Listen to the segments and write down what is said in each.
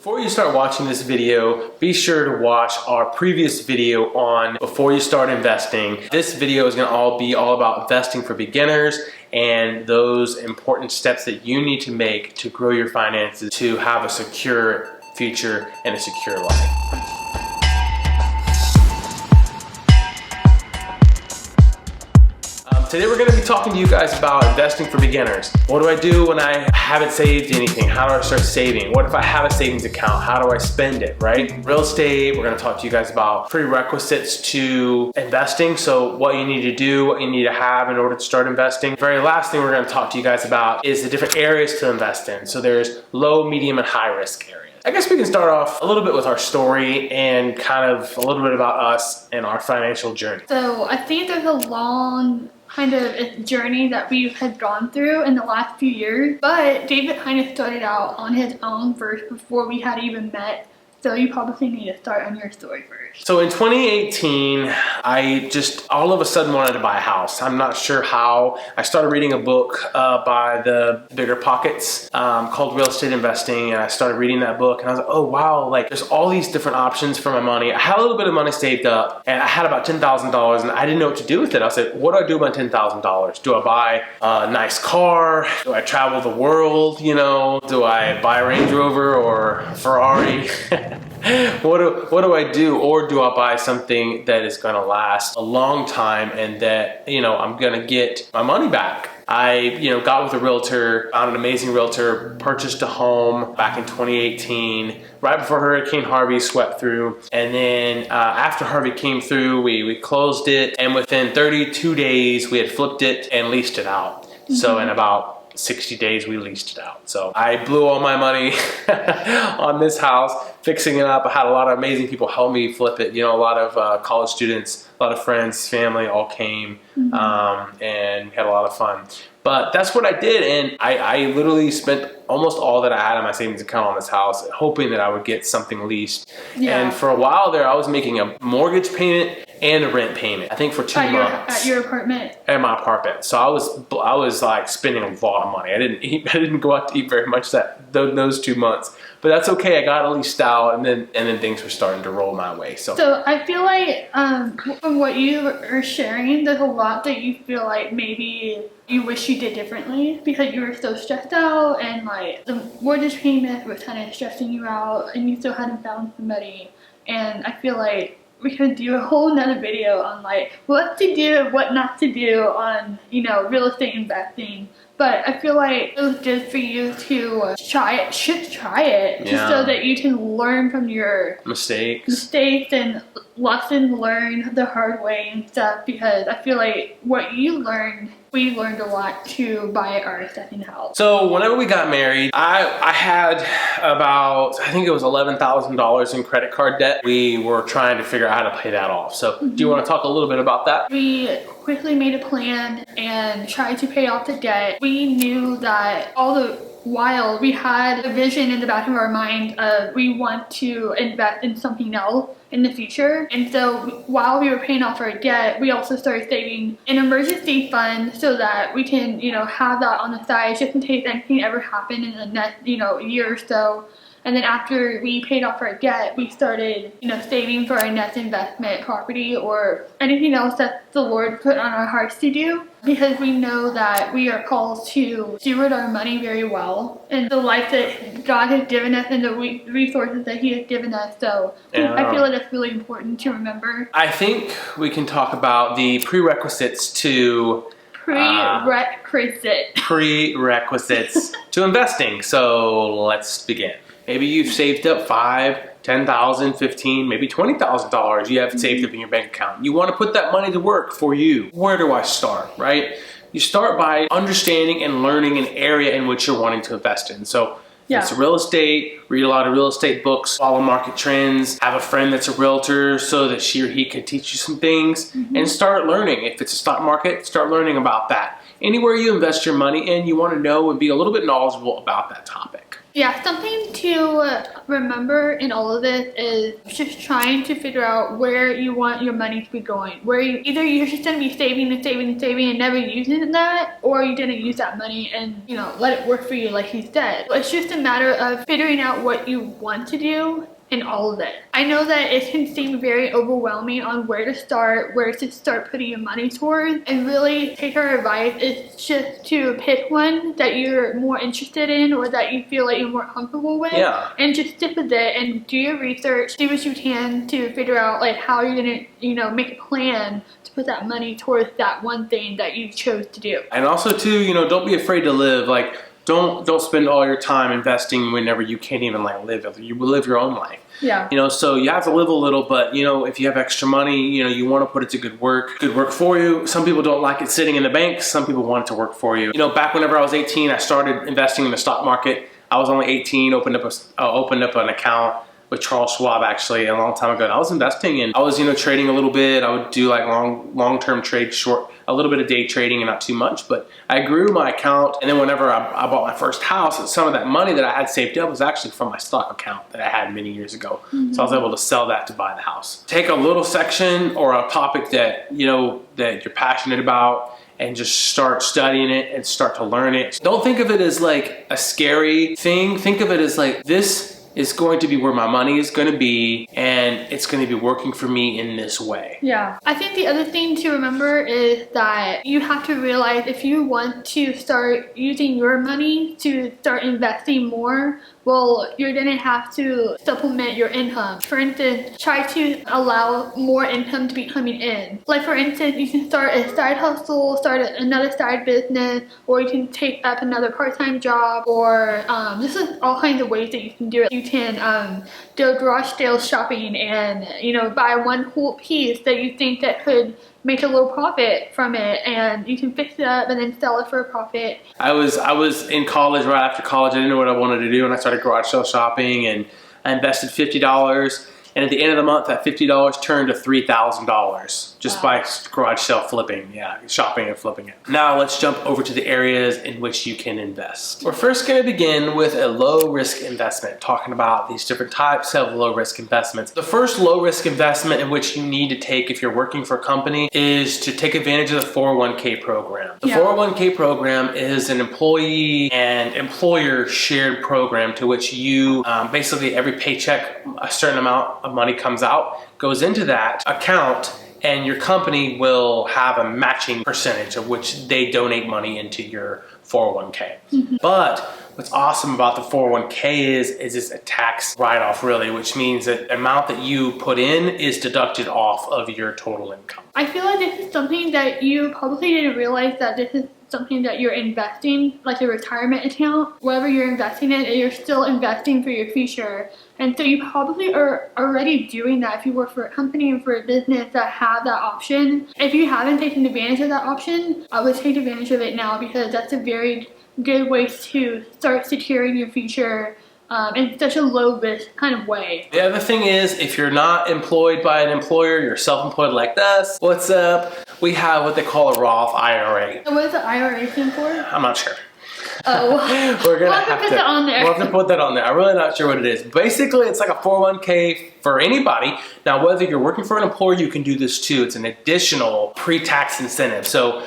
Before you start watching this video, be sure to watch our previous video on before you start investing. This video is going to be all about investing for beginners and those important steps that you need to make to grow your finances to have a secure future and a secure life. Today we're going to be talking to you guys about investing for beginners. What do I do when I haven't saved anything? How do I start saving? What if I have a savings account? How do I spend it, right? Real estate, we're going to talk to you guys about prerequisites to investing. So what you need to do, what you need to have in order to start investing. The very last thing we're going to talk to you guys about is the different areas to invest in. So there's low, medium, and high risk areas. I guess we can start off a little bit with our story and kind of a little bit about us and our financial journey. So I think there's a long kind of a journey that we had gone through in the last few years, but David kind of started out on his own first before we had even met. So you probably need to start on your story first. So in 2018, I just all of a sudden wanted to buy a house. I'm not sure how. I started reading a book by the Bigger Pockets called Real Estate Investing, and I started reading that book and I was like, oh wow, like there's all these different options for my money. I had a little bit of money saved up and I had about $10,000 and I didn't know what to do with it. I said, what do I do with my $10,000? Do I buy a nice car? Do I travel the world? You know, do I buy a Range Rover or a Ferrari? What do I do? Or do I buy something that is going to last a long time and that, you know, I'm going to get my money back? I, got with a realtor, found an amazing realtor, purchased a home back in 2018, right before Hurricane Harvey swept through. And then after Harvey came through, we closed it. And within 32 days, we had flipped it and leased it out. Mm-hmm. So in about 60 days, we leased it out. So I blew all my money on this house, fixing it up. I had a lot of amazing people help me flip it. A lot of college students, a lot of friends, family all came, and we had a lot of fun. But that's what I did, and I literally spent almost all that I had on my savings account on this house, hoping that I would get something leased. Yeah. And for a while there, I was making a mortgage payment and a rent payment. I think for 2 months. At your apartment? At my apartment. So I was like spending a lot of money. I didn't go out to eat very much those 2 months. But that's okay. I got it leased out, and then things were starting to roll my way. So I feel like from what you are sharing, there's a lot that you feel like maybe you wish you did differently because you were so stressed out, and like the mortgage payment was kind of stressing you out, and you still hadn't found somebody. And I feel like we could do a whole nother video on like what to do, what not to do on real estate investing. But I feel like it was good for you to try it, just so that you can learn from your mistakes and lessons learned the hard way and stuff, because I feel like what you learned, we learned a lot to buy our second house. So whenever we got married, I had about, I think it was $11,000 in credit card debt. We were trying to figure out how to pay that off. So do you want to talk a little bit about that? We quickly made a plan and tried to pay off the debt. We knew that all the while we had a vision in the back of our mind of we want to invest in something else in the future. And so while we were paying off our debt, we also started saving an emergency fund so that we can, have that on the side just in case anything ever happened in the next, year or so. And then after we paid off our debt, we started, saving for our next investment property or anything else that the Lord put on our hearts to do, because we know that we are called to steward our money very well and the life that God has given us and the resources that He has given us. So I feel like that's really important to remember. I think we can talk about the prerequisites to prerequisites to investing. So let's begin. Maybe you've saved up $5,000, $10,000, $15,000, maybe $20,000 you have saved up in your bank account. You want to put that money to work for you. Where do I start, right? You start by understanding and learning an area in which you're wanting to invest in. So if it's real estate, read a lot of real estate books, follow market trends, have a friend that's a realtor so that she or he could teach you some things, and start learning. If it's a stock market, start learning about that. Anywhere you invest your money in, you want to know and be a little bit knowledgeable about that topic. Yeah, something to remember in all of this is just trying to figure out where you want your money to be going. Where either you're just going to be saving and saving and saving and never using that, or you didn't use that money and, you know, let it work for you like he said. It's just a matter of figuring out what you want to do in all of it. I know that it can seem very overwhelming on where to start putting your money towards, and really take our advice is just to pick one that you're more interested in or that you feel like you're more comfortable with, and just stick with it and do your research, do what you can to figure out like how you're gonna, you know, make a plan to put that money towards that one thing that you chose to do. And also too, you know, don't be afraid to live. Like, don't spend all your time investing whenever you can't even like live your own life. Yeah. You know, so you have to live a little, but you know, if you have extra money, you know, you want to put it to good work for you. Some people don't like it sitting in the bank. Some people want it to work for you. You know, back whenever I was 18, I started investing in the stock market. I was only 18, opened up an account with Charles Schwab actually a long time ago. And I was investing and I was, you know, trading a little bit. I would do like long-term trade, a little bit of day trading and not too much, but I grew my account. And then whenever I bought my first house, some of that money that I had saved up was actually from my stock account that I had many years ago. So I was able to sell that to buy the house. Take a little section or a topic that, you know, that you're passionate about and just start studying it and start to learn it. Don't think of it as like a scary thing. Think of it as like, this is going to be where my money is going to be, and it's going to be working for me in this way. Yeah. I think the other thing to remember is that you have to realize if you want to start using your money to start investing more, well, you're gonna have to supplement your income. For instance, try to allow more income to be coming in. Like for instance, you can start a side hustle, start another side business, or you can take up another part-time job, or this is all kinds of ways that you can do it. You can do a garage sale shopping and, you know, buy one whole piece that you think that could make a little profit from it, and you can fix it up and then sell it for a profit. I was in college. Right after college, I didn't know what I wanted to do, and I started garage sale shopping, and I invested $50. And at the end of the month, that $50 turned to $3,000 just by garage sale flipping, shopping and flipping it. Now let's jump over to the areas in which you can invest. We're first going to begin with a low risk investment, talking about these different types of low risk investments. The first low risk investment in which you need to take if you're working for a company is to take advantage of the 401k program. The 401k program is an employee and employer shared program to which you basically every paycheck, a certain amount of money comes out, goes into that account, and your company will have a matching percentage of which they donate money into your 401k. But what's awesome about the 401k is it's a tax write-off really, which means that the amount that you put in is deducted off of your total income. I feel like this is something that you probably didn't realize, that this is something that you're investing, like a retirement account. Whatever you're investing in, you're still investing for your future. And so you probably are already doing that if you work for a company or for a business that have that option. If you haven't taken advantage of that option, I would take advantage of it now, because that's a very good way to start securing your future in such a low risk kind of way. The other thing is, if you're not employed by an employer, you're self-employed like us, what's up? We have what they call a Roth IRA. So what does the IRA stand for? I'm not sure. Oh, we're gonna we'll have to put that on there. We'll have to put that on there. I'm really not sure what it is. Basically, it's like a 401k for anybody. Now, whether you're working for an employer, you can do this too. It's an additional pre-tax incentive. So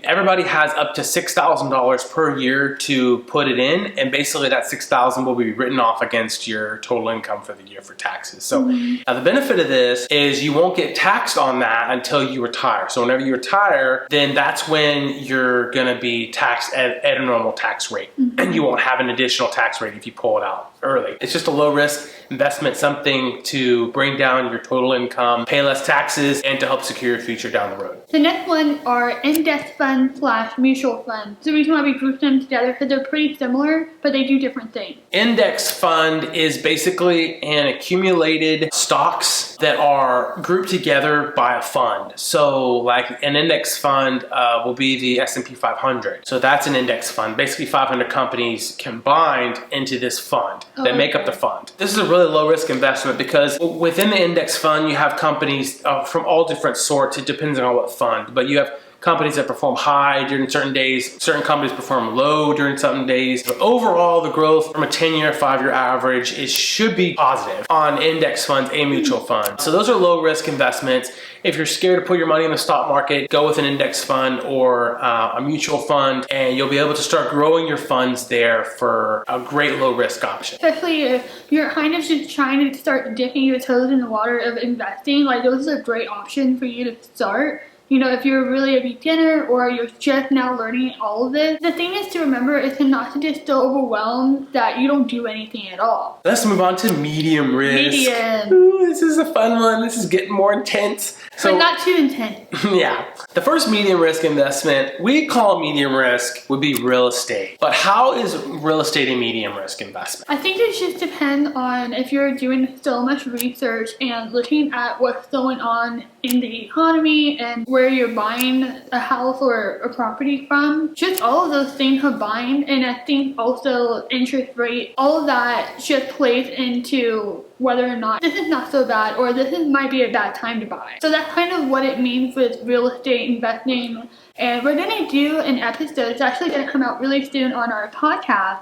everybody has up to $6,000 per year to put it in, and basically that $6,000 will be written off against your total income for the year for taxes. So now the benefit of this is you won't get taxed on that until you retire. So whenever you retire, then that's when you're gonna be taxed at a normal tax rate, and you won't have an additional tax rate if you pull it out early. It's just a low risk investment, something to bring down your total income, pay less taxes, and to help secure your future down the road. The next one are index fund / mutual funds. The reason why we group them together because they're pretty similar, but they do different things. Index fund is basically an accumulated stocks that are grouped together by a fund. So like an index fund will be the S&P 500. So that's an index fund. Basically 500 companies combined into this fund that make up the fund. This is a really low risk investment because within the index fund you have companies from all different sorts. It depends on what fund, but you have companies that perform high during certain days. Certain companies perform low during certain days. But overall, the growth from a 10-year, 5-year average, it should be positive on index funds and mutual funds. So those are low risk investments. If you're scared to put your money in the stock market, go with an index fund or a mutual fund, and you'll be able to start growing your funds there for a great low risk option. Especially if you're kind of just trying to start dipping your toes in the water of investing, like those are a great option for you to start. You know, if you're really a beginner or you're just now learning all of this, the thing is to remember is to not to just so overwhelmed that you don't do anything at all. Let's move on to medium risk. Medium. Ooh, this is a fun one. This is getting more intense. But not too intense. Yeah. The first medium risk investment we call medium risk would be real estate. But how is real estate a medium risk investment? I think it just depends on if you're doing so much research and looking at what's going on in the economy and where you're buying a house or a property from. Just all of those things combined, and I think also interest rate, all of that just plays into whether or not this is not so bad or might be a bad time to buy. So that's kind of what it means with real estate investing. And we're going to do an episode, it's actually going to come out really soon on our podcast.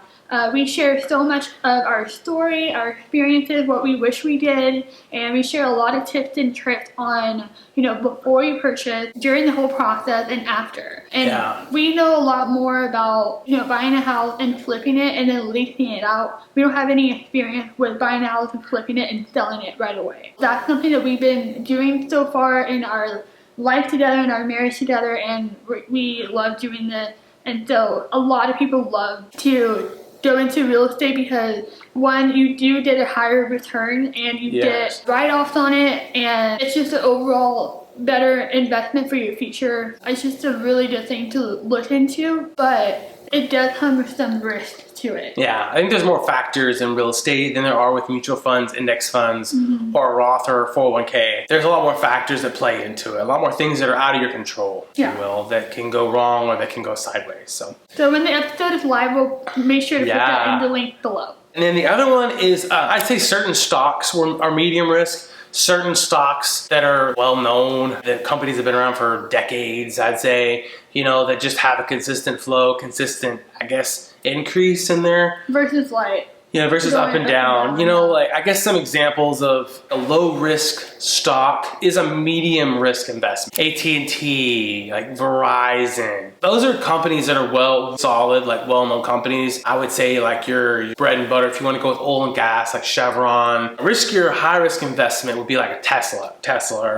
We share so much of our story, our experiences, what we wish we did, and we share a lot of tips and tricks on, you know, before you purchase, during the whole process, and after. And we know a lot more about, you know, buying a house and flipping it and then leasing it out. We don't have any experience with buying a house and flipping it and selling it right away. That's something that we've been doing so far in our life together and our marriage together, and we love doing this. And so a lot of people love to go into real estate because, one, you do get a higher return and you get write-offs on it, and it's just an overall better investment for your future. It's just a really good thing to look into, but it does come with some risk to it. Yeah, I think there's more factors in real estate than there are with mutual funds, index funds, or Roth or 401k. There's a lot more factors that play into it, a lot more things that are out of your control, if you will, that can go wrong or that can go sideways. So when the episode is live, we'll make sure to put that in the link below. And then the other one is, I'd say certain stocks are medium risk. Certain stocks that are well known, that companies have been around for decades, I'd say, you know, that just have a consistent flow, consistent, I guess, increase in there. Versus like, versus up and down. You know, like, I guess some examples of a low risk stock is a medium risk investment. AT&T, like Verizon. Those are companies that are solid, like well-known companies. I would say like your bread and butter, if you want to go with oil and gas, like Chevron. A riskier, high risk investment would be like a Tesla,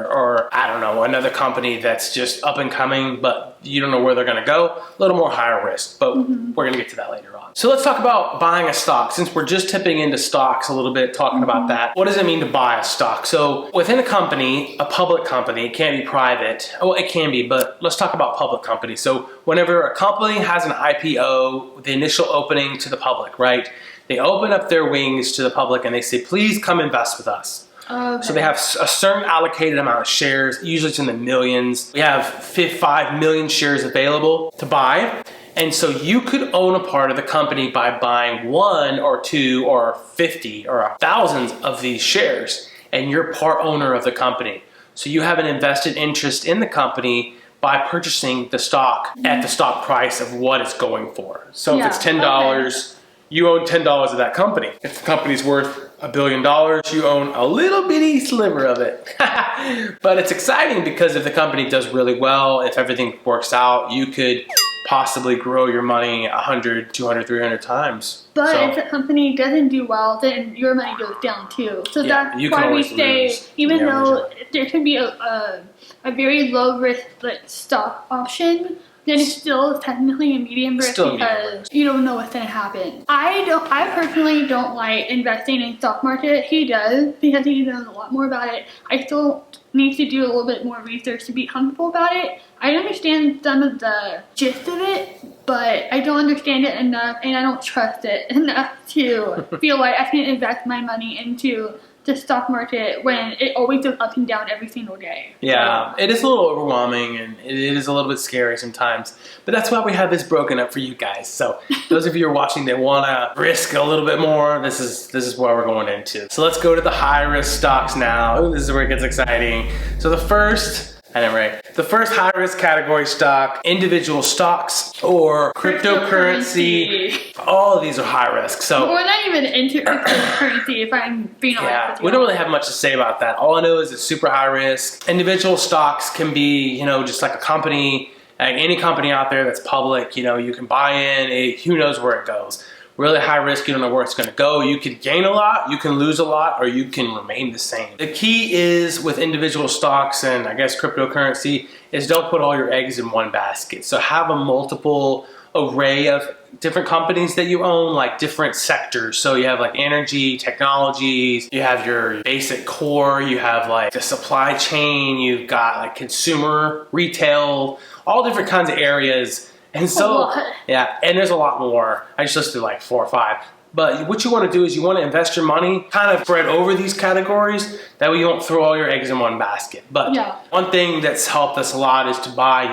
or I don't know, another company that's just up and coming, but you don't know where they're going to go. A little more higher risk, but we're going to get to that later on. So let's talk about buying a stock. Since we're just tipping into stocks a little bit, talking about that. What does it mean to buy a stock? So within a company, a public company, it can't be private. Oh, it can be, but let's talk about public companies. So whenever a company has an IPO, the initial opening to the public, right? They open up their wings to the public and they say, please come invest with us. Okay. So they have a certain allocated amount of shares, usually it's in the millions. We have 5 million shares available to buy. And so you could own a part of the company by buying 1 or 2 or 50 or thousands of these shares, and you're part owner of the company. So you have an invested interest in the company by purchasing the stock at the stock price of what it's going for. So if it's $10, you own $10 of that company. If the company's worth $1 billion, you own a little bitty sliver of it. But it's exciting because if the company does really well, if everything works out, you could possibly grow your money 100, 200, 300 times. But if the company doesn't do well, then your money goes down too. So that's why we say, even though there can be a very low risk stock option, then it's still technically a medium risk because you don't know what's going to happen. I personally don't like investing in stock market. He does because he knows a lot more about it. I still need to do a little bit more research to be comfortable about it. I understand some of the gist of it, but I don't understand it enough and I don't trust it enough to feel like I can invest my money into the stock market when it always goes up and down every single day. Yeah, it is a little overwhelming and it is a little bit scary sometimes, but that's why we have this broken up for you guys. So those of you who are watching that want to risk a little bit more, this is what we're going into. So let's go to the high risk stocks now. Ooh, this is where it gets exciting. So the first I didn't write. The first high risk category stock, individual stocks or cryptocurrency. All of these are high risk. So we're not even into cryptocurrency if I'm being honest with you. We don't really have much to say about that. All I know is it's super high risk. Individual stocks can be, just like a company, any company out there that's public, you can buy in, who knows where it goes. Really high risk, you don't know where it's gonna go. You can gain a lot, you can lose a lot, or you can remain the same. The key is with individual stocks and I guess cryptocurrency is don't put all your eggs in one basket. So have a multiple array of different companies that you own, like different sectors. So you have like energy, technologies, you have your basic core, you have like the supply chain, you've got like consumer, retail, all different kinds of areas. And so, yeah, and there's a lot more. I just listed like 4 or 5. But what you want to do is you want to invest your money kind of spread over these categories. That way you won't throw all your eggs in one basket. But one thing that's helped us a lot is to buy,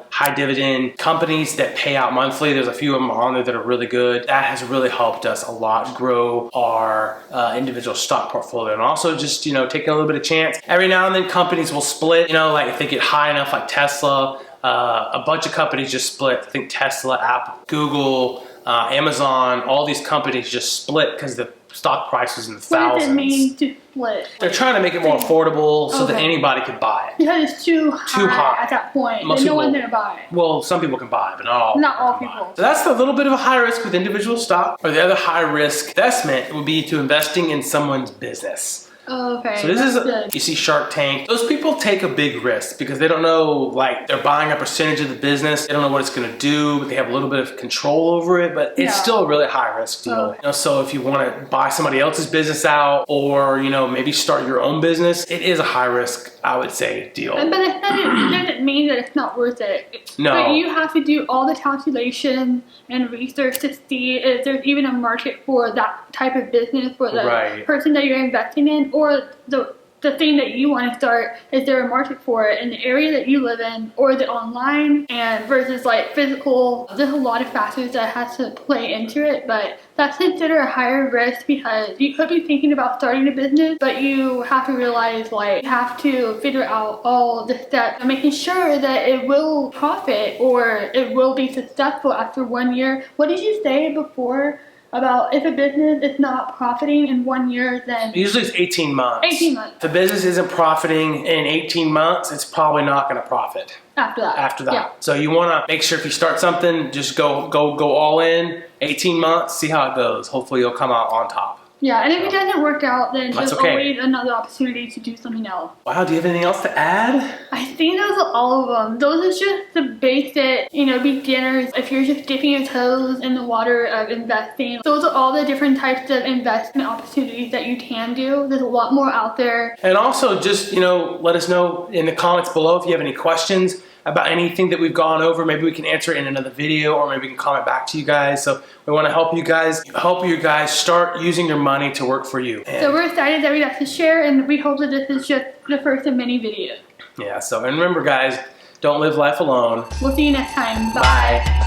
high dividend companies that pay out monthly. There's a few of them on there that are really good. That has really helped us a lot grow our individual stock portfolio. And also just, taking a little bit of chance. Every now and then companies will split, like if they get high enough like Tesla, a bunch of companies just split. I think Tesla, Apple, Google, Amazon, all these companies just split because the stock price was in the thousands. What does it mean to split? They're trying to make it more affordable so that anybody could buy it. Because it's too high at that point. Most no one's gonna buy it. Well, some people can buy it, but not all people. So that's a little bit of a high risk with individual stock. Or the other high risk investment would be to investing in someone's business. Okay. So this is, you see Shark Tank. Those people take a big risk because they don't know, like they're buying a percentage of the business. They don't know what it's gonna do, but they have a little bit of control over it, but it's still a really high risk deal. So if you wanna buy somebody else's business out or, maybe start your own business, it is a high risk, I would say, deal. But it doesn't mean that it's not worth it. No. But you have to do all the calculations and research to see if there's even a market for that type of business for the person that you're investing in, or the thing that you want to start. Is there a market for it in the area that you live in, or is it online and versus like physical? There's a lot of factors that has to play into it, but that's considered a higher risk because you could be thinking about starting a business, but you have to realize like you have to figure out all the steps and making sure that it will profit or it will be successful after 1 year. What did you say before about if a business is not profiting in 1 year, then usually it's 18 months. 18 months. If the business isn't profiting in 18 months, it's probably not going to profit after that. Yeah. So you want to make sure if you start something, just go all in. 18 months, see how it goes. Hopefully you'll come out on top. Yeah, and if it doesn't work out, then there's always another opportunity to do something else. Wow, do you have anything else to add? I think those are all of them. Those are just the basic, beginners. If you're just dipping your toes in the water of investing, those are all the different types of investment opportunities that you can do. There's a lot more out there. And also just, let us know in the comments below if you have any questions about anything that we've gone over. Maybe we can answer it in another video, or maybe we can comment back to you guys. So we want to help you guys start using your money to work for you. So we're excited that we got to share, and we hope that this is just the first of many videos. Yeah, and remember guys, don't live life alone. We'll see you next time. Bye.